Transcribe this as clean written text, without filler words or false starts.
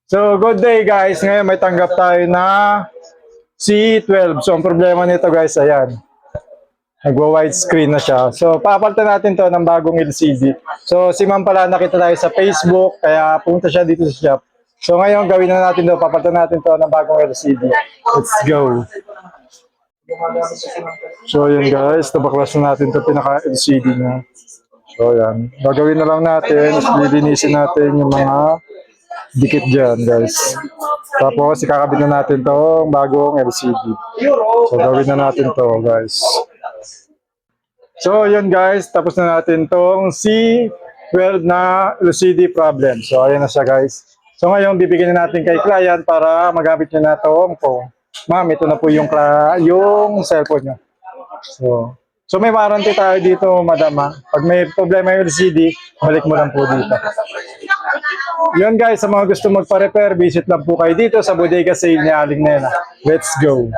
So, good day guys. Ngayon may tanggap tayo na C12. So, ang problema nito guys, ayan. Nagwa-wide screen na siya. So, papalitan natin to ng bagong LCD. So, si ma'am pala nakita tayo sa Facebook, kaya punta siya dito sa shop. So, ngayon gawin na natin to. Papalitan natin to ng bagong LCD. Let's go. So, yun guys. Nabaklas na natin to pinaka-LCD niya. So, yan. Gagawin na lang natin. Lilinisin natin yung mga dikit dyan, guys. Tapos, ikakabit na natin tong bagong LCD. So, gawin na natin to, guys. So, yun guys. Tapos na natin tong C12 na LCD problem. So, ayan na siya, guys. So, ngayon, bibigyan na natin kay client para magamit niya na tong phone. Ma'am, ito na po yung cellphone niya. So may warranty tayo dito, madam. Pag may problema yung LCD, balik mo lang po dito. Yun guys, sa mga gusto magpa-repair, visit lang po kayo dito sa bodega sale ni Aling Nena. Let's go!